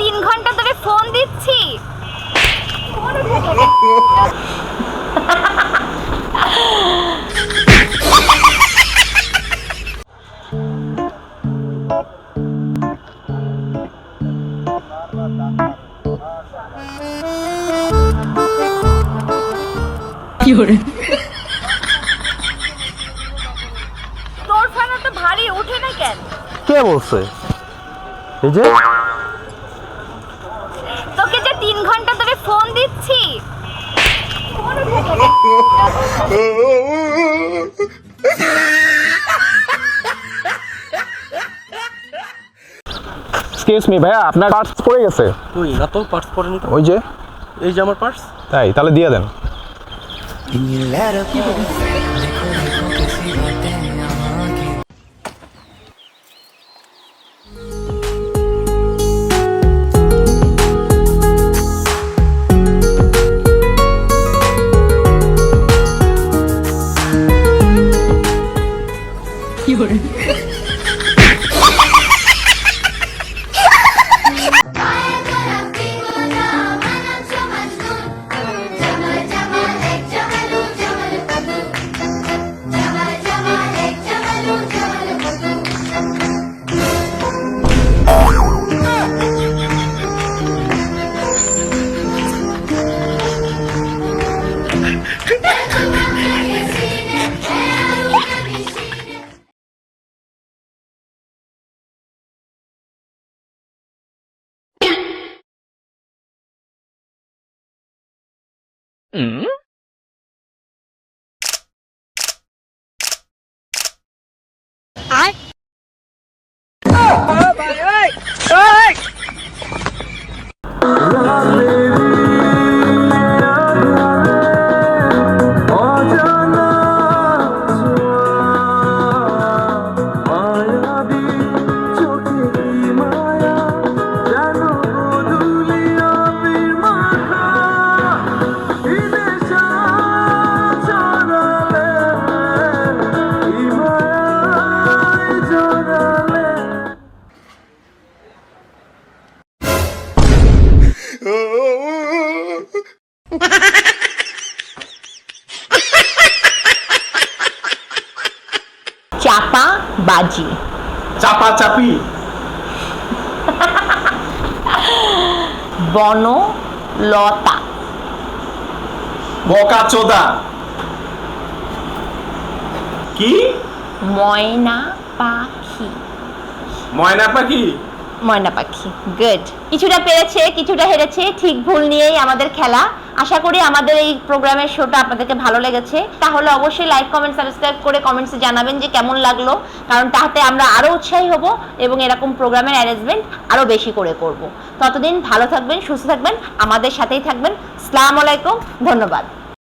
3 ঘন্টা ধরে ফোন দিচ্ছি। তোর ফোন তো ভারী ওঠে না কেন? কে বলছে? এই যে তোকে যে 3 ঘন্টা ধরে ফোন দিচ্ছি। এক্সকিউজ মি ভাইয়া, আপনার পার্স পড়ে গেছে। কই না তো, পার্স পড়েনি তো। ওই যে, এই যে আমার পার্স। তাই তাহলে দিয়ে দেন। চাপা বাজি, চাপা চাপি, বনলতা, বকা চোদা, কি ময়না পাখি। ময়না পাখি। ময়না পাখি, গুড। কিছুটা পেরেছে, কিছুটা হেরেছে, ঠিক ভুল নিয়েই আমাদের খেলা। আশা করি আমাদের এই প্রোগ্রামের শোটা আপনাদেরকে ভালো লেগেছে। তাহলে অবশ্যই লাইক, কমেন্ট, সাবস্ক্রাইব করে কমেন্টসে জানাবেন যে কেমন লাগলো, কারণ তাতে আমরা আরও উৎসাহী হব এবং এরকম প্রোগ্রামের অ্যারেঞ্জমেন্ট আরও বেশি করে করব। ততদিন ভালো থাকবেন, সুস্থ থাকবেন, আমাদের সাথেই থাকবেন। আসসালামু আলাইকুম, ধন্যবাদ।